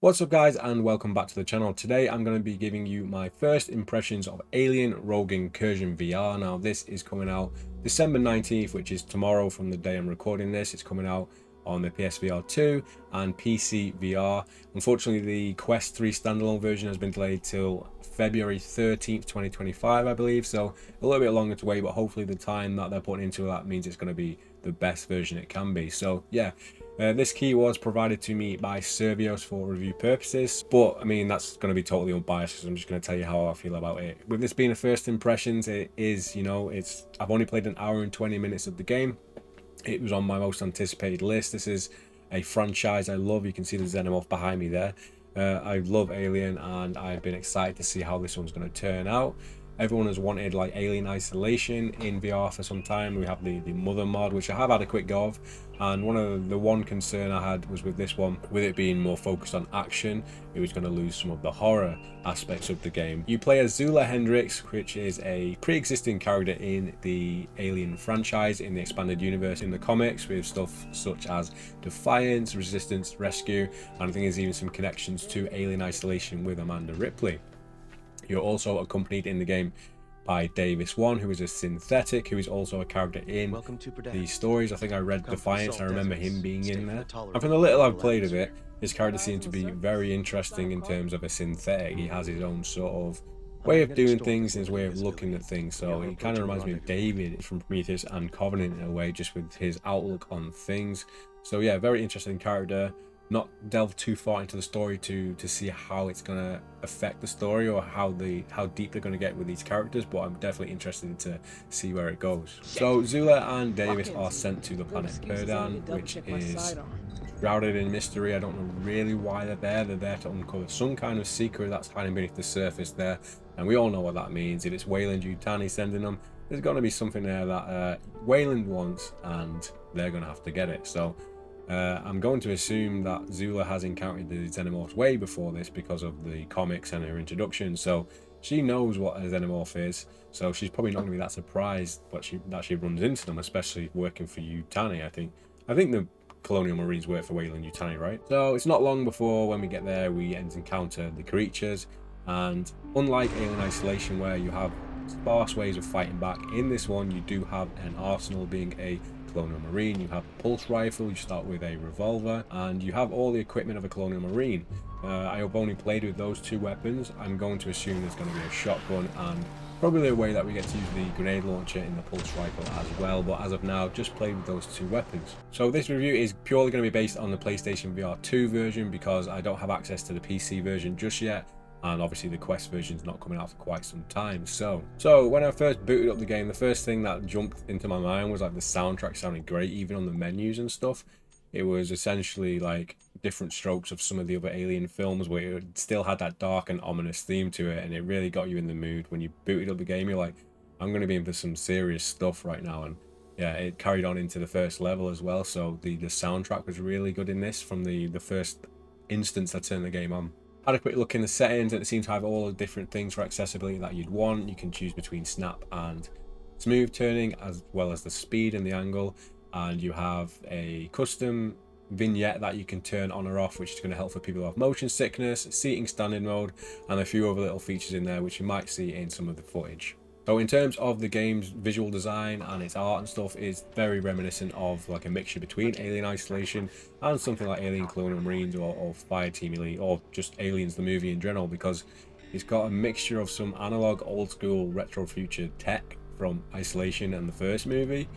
What's up guys, and welcome back to the channel. Today I'm going to be giving you my first impressions of Alien Rogue Incursion VR. Now this is coming out December 19th, which is tomorrow from the day I'm recording this. It's coming out on the PSVR 2 and PC VR. Unfortunately, the Quest 3 standalone version has been delayed till February 13th, 2025, I believe. So a little bit longer to wait, but hopefully the time that they're putting into that means it's going to be the best version it can be. So yeah, this key was provided to me by Survios for review purposes, but I mean that's going to be totally unbiased because I'm just going to tell you how I feel about it. With this being a first impressions, it is, I've only played an hour and 20 minutes of the game. It was on my most anticipated list. This is a franchise I love. You can see the Xenomorph behind me there. I love Alien, and I've been excited to see how this one's going to turn out. Everyone has wanted like Alien Isolation in VR for some time. We have the Mother mod, which I have had a quick go of, and one concern I had was with this one, with it being more focused on action, it was going to lose some of the horror aspects of the game. You play as Zula Hendrix, which is a pre-existing character in the Alien franchise in the expanded universe in the comics, with stuff such as Defiance, Resistance, Rescue, and I think there's even some connections to Alien Isolation with Amanda Ripley. You're also accompanied in the game by Davis One, who is a synthetic, who is also a character in these stories. I think I read Defiance, I remember him being in there. And from the little I've played of it, his character seemed to be very interesting in terms of a synthetic. He has his own sort of way of doing things and his way of looking at things. So he kind of reminds me of David from Prometheus and Covenant in a way, just with his outlook on things. So yeah, very interesting character. Not delve too far into the story to see how it's going to affect the story or how deep they're going to get with these characters, but I'm definitely interested to see where it goes. So Zula and Davis are sent to the planet Perdan, which is shrouded in mystery. I don't know really why they're there. They're there to uncover some kind of secret that's hiding beneath the surface there, and we all know what that means. If it's Weyland-Yutani sending them, there's going to be something there that Weyland wants, and they're going to have to get it. So I'm going to assume that Zula has encountered the Xenomorphs way before this because of the comics and her introduction, so she knows what a Xenomorph is, so she's probably not going to be that surprised that she runs into them, especially working for Yutani. I think the Colonial Marines work for Weyland-Yutani, right? So it's not long before when we get there we encounter the creatures, and unlike Alien Isolation where you have sparse ways of fighting back, in this one you do have an arsenal. Being a Colonial Marine, you have a pulse rifle, you start with a revolver, and you have all the equipment of a Colonial Marine. I have only played with those two weapons. I'm going to assume there's going to be a shotgun and probably a way that we get to use the grenade launcher in the pulse rifle as well, but as of now just played with those two weapons. So this review is purely going to be based on the PlayStation VR 2 version because I don't have access to the PC version just yet, and obviously the Quest version is not coming out for quite some time. So when I first booted up the game, the first thing that jumped into my mind was like the soundtrack sounded great, even on the menus and stuff. It was essentially like different strokes of some of the other Alien films where it still had that dark and ominous theme to it, and it really got you in the mood. When you booted up the game, you're like, I'm going to be in for some serious stuff right now. And yeah, it carried on into the first level as well. So the soundtrack was really good in this from the first instance I turned the game on. Had a quick look in the settings, and it seems to have all the different things for accessibility that you'd want. You can choose between snap and smooth turning, as well as the speed and the angle, and you have a custom vignette that you can turn on or off, which is going to help for people who have motion sickness, seating standing mode, and a few other little features in there which you might see in some of the footage. So in terms of the game's visual design and its art and stuff, is very reminiscent of like a mixture between Alien Isolation and something like Alien Colonial Marines or Fireteam Elite, or just Aliens the movie in general, because it's got a mixture of some analog old school retro future tech from Isolation and the first movie,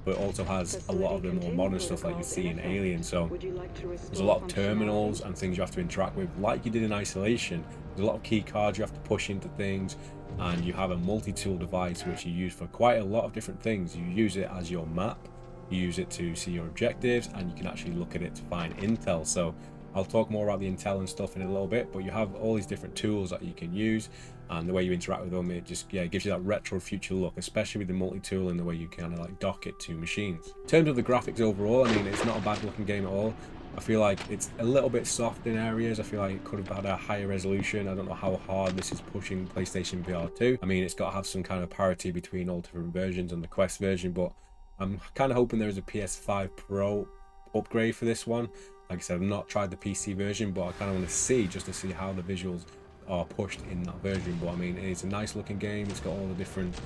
but also has a lot of the more modern stuff like you see in Alien. So there's a lot of terminals and things you have to interact with like you did in Isolation. There's a lot of key cards you have to push into things, and you have a multi-tool device which you use for quite a lot of different things. You use it as your map, you use it to see your objectives, and you can actually look at it to find intel. So I'll talk more about the intel and stuff in a little bit, but you have all these different tools that you can use, and the way you interact with them, it just gives you that retro future look, especially with the multi-tool and the way you kind of like dock it to machines. In terms of the graphics overall, I mean, it's not a bad looking game at all. I feel like it's a little bit soft in areas. I feel like it could have had a higher resolution. I don't know how hard this is pushing PlayStation VR 2. I mean, it's got to have some kind of parity between all different versions and the Quest version, but I'm kind of hoping there is a PS5 Pro upgrade for this one. Like I said, I've not tried the PC version, but I kind of want to see, just to see how the visuals are pushed in that version. But I mean, it's a nice looking game. It's got all the different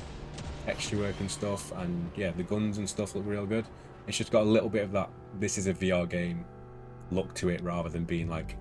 texture work and stuff, and yeah, the guns and stuff look real good. It's just got a little bit of that this is a VR game look to it, rather than being like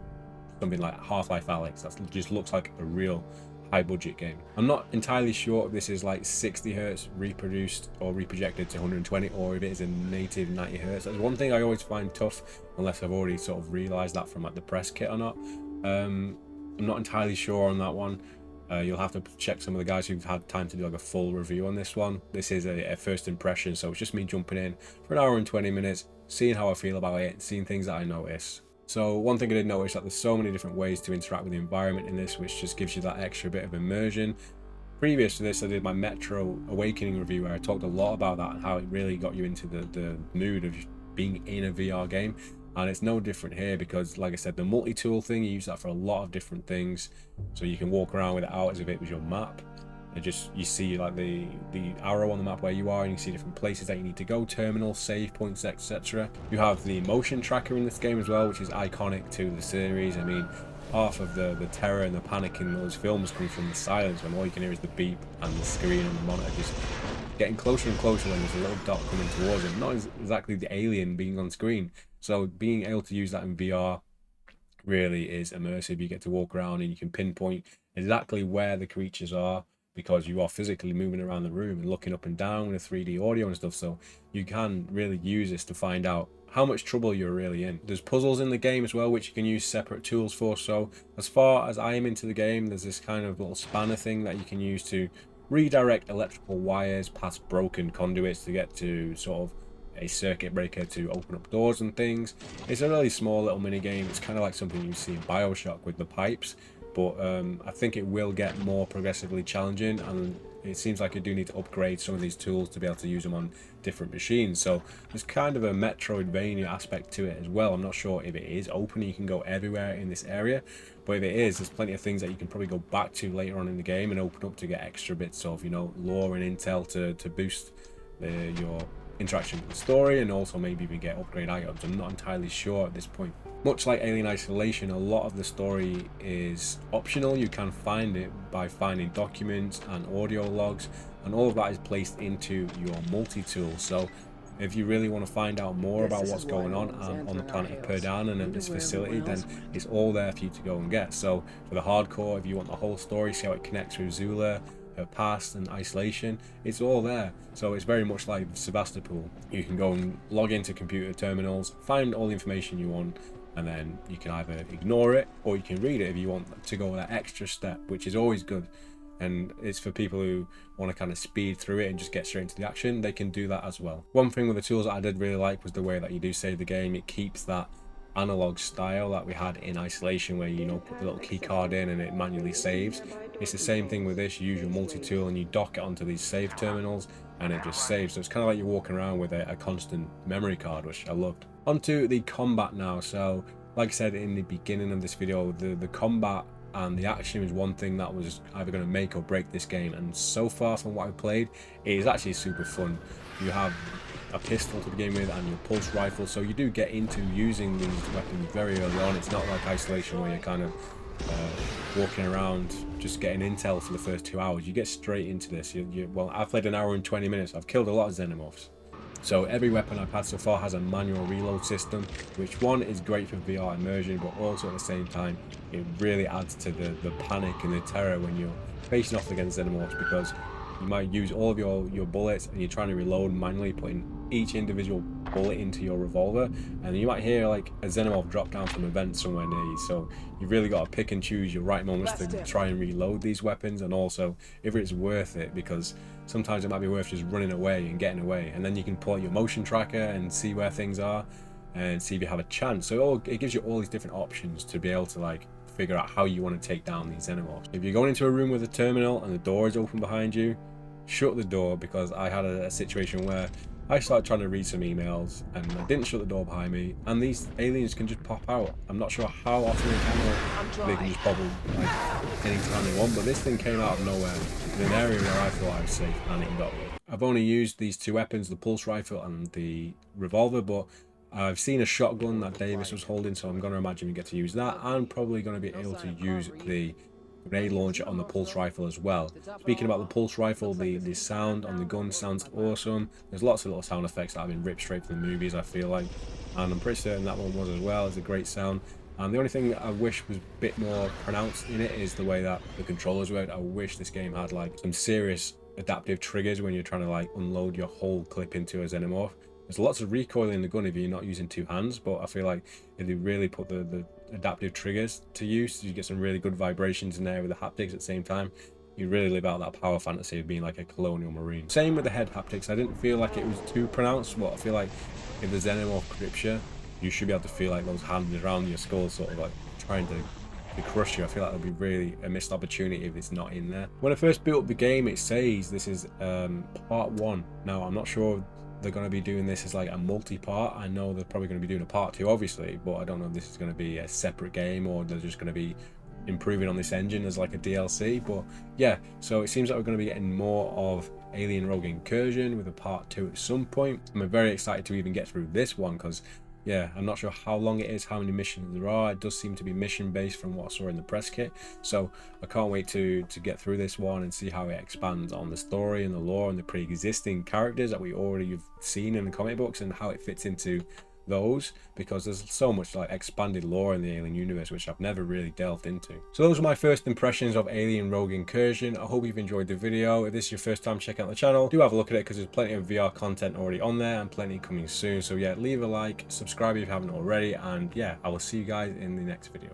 something like Half-Life Alyx that just looks like a real high budget game. I'm not entirely sure if this is like 60 hertz reproduced or reprojected to 120, or if it is a native 90 hertz. That's one thing I always find tough, unless I've already sort of realized that from like the press kit or not. I'm not entirely sure on that one. You'll have to check some of the guys who've had time to do like a full review on this one. This is a first impression, so it's just me jumping in for an hour and 20 minutes, seeing how I feel about it, seeing things that I notice. So one thing I did notice, that there's so many different ways to interact with the environment in this, which just gives you that extra bit of immersion. Previous to this, I did my Metro Awakening review, where I talked a lot about that and how it really got you into the mood of just being in a VR game. And it's no different here, because like I said, the multi-tool thing, you use that for a lot of different things. So you can walk around with it out as if it was your map. You see like the arrow on the map where you are, and you see different places that you need to go, terminals, save points, etc. You have the motion tracker in this game as well, which is iconic to the series. I mean, half of the terror and the panic in those films comes from the silence, when all you can hear is the beep and the screen and the monitor just getting closer and closer when there's a little dot coming towards it. Not exactly the alien being on screen. So being able to use that in VR really is immersive. You get to walk around and you can pinpoint exactly where the creatures are, because you are physically moving around the room and looking up and down with 3D audio and stuff. So you can really use this to find out how much trouble you're really in. There's puzzles in the game as well, which you can use separate tools for. So as far as I am into the game, there's this kind of little spanner thing that you can use to redirect electrical wires past broken conduits to get to sort of a circuit breaker to open up doors and things. It's a really small little mini game. It's kind of like something you see in BioShock with the pipes, but I think it will get more progressively challenging, and it seems like you do need to upgrade some of these tools to be able to use them on different machines. So there's kind of a Metroidvania aspect to it as well. I'm not sure if it is open and you can go everywhere in this area, but if it is, there's plenty of things that you can probably go back to later on in the game and open up to get extra bits of, you know, lore and intel to boost your interaction with the story, and also maybe even get upgrade items. I'm not entirely sure at this point. Much like Alien Isolation, a lot of the story is optional. You can find it by finding documents and audio logs, and all of that is placed into your multi-tool. So if you really want to find out more about what's going on the planet of Perdan and at this facility, then it's all there for you to go and get. So for the hardcore, if you want the whole story, see how it connects with Zula, her past and isolation, it's all there. So it's very much like Sebastopol. You can go and log into computer terminals, find all the information you want, and then you can either ignore it or you can read it if you want to go that extra step, which is always good. And it's for people who want to kind of speed through it and just get straight into the action. They can do that as well. One thing with the tools that I did really like was the way that you do save the game. It keeps that analog style that we had in Isolation, where you know, put the little key card in and it manually saves. It's the same thing with this. You use your multi-tool and you dock it onto these save terminals and it just saves. So it's kind of like you're walking around with a constant memory card, which I loved. Onto the combat now. So like I said in the beginning of this video, the combat and the action is one thing that was either going to make or break this game, and so far from what I've played, it is actually super fun. You have a pistol to begin with and your pulse rifle, so you do get into using these weapons very early on. It's not like Isolation where you're kind of walking around just getting intel for the first 2 hours. You get straight into this. Well, I've played an hour and 20 minutes. I've killed a lot of xenomorphs. So every weapon I've had so far has a manual reload system, which one is great for VR immersion, but also at the same time it really adds to the panic and the terror when you're facing off against xenomorphs, because you might use all of your bullets and you're trying to reload manually, putting each individual bullet into your revolver, and you might hear like a xenomorph drop down from a vent somewhere near you. So you've really got to pick and choose your right moments to try and reload these weapons, and also if it's worth it, because sometimes it might be worth just running away and getting away, and then you can pull out your motion tracker and see where things are and see if you have a chance. So it gives you all these different options to be able to like figure out how you want to take down these xenomorphs. If you're going into a room with a terminal and the door is open behind you, shut the door, because I had a situation where I started trying to read some emails and I didn't shut the door behind me, and these aliens can just pop out. I'm not sure how often they can, or they can just pop up like anytime they want, but this thing came out of nowhere in an area where I thought I was safe, and it got me. I've only used these two weapons, the pulse rifle and the revolver, but I've seen a shotgun that Davis was holding, so I'm going to imagine we get to use that, and probably going to be able to use the grenade launcher on the pulse rifle as well. Speaking about the pulse rifle, the sound on the gun sounds awesome. There's lots of little sound effects that have been ripped straight from the movies, I feel like, and I'm pretty certain that one was as well. It's a great sound. And the only thing that I wish was a bit more pronounced in it is the way that the controllers worked. I wish this game had like some serious adaptive triggers when you're trying to like unload your whole clip into a xenomorph. There's lots of recoil in the gun if you're not using two hands, but I feel like if they really put the adaptive triggers to use, you get some really good vibrations in there with the haptics at the same time. You really live out that power fantasy of being like a colonial marine. Same with the head haptics. I didn't feel like it was too pronounced, but I feel like if the xenomorph grips you, you should be able to feel like those hands around your skull sort of like trying to crush you. I feel like that'll be really a missed opportunity if it's not in there. When I first built the game, it says this is part 1. Now I'm not sure if they're going to be doing this as like a multi-part. I know they're probably going to be doing a part 2 obviously, but I don't know if this is going to be a separate game or they're just going to be improving on this engine as like a DLC. But yeah, so it seems like we're going to be getting more of Alien Rogue Incursion with a part 2 at some point. I'm very excited to even get through this one because yeah, I'm not sure how long it is, how many missions there are. It does seem to be mission based from what I saw in the press kit, so I can't wait to get through this one and see how it expands on the story and the lore and the pre-existing characters that we already have seen in the comic books and how it fits into those, because there's so much like expanded lore in the Alien universe which I've never really delved into. So those are my first impressions of Alien Rogue Incursion. I hope you've enjoyed the video. If this is your first time checking out the channel, do have a look at it because there's plenty of VR content already on there and plenty coming soon. So yeah, leave a like, subscribe if you haven't already, and yeah, I will see you guys in the next video.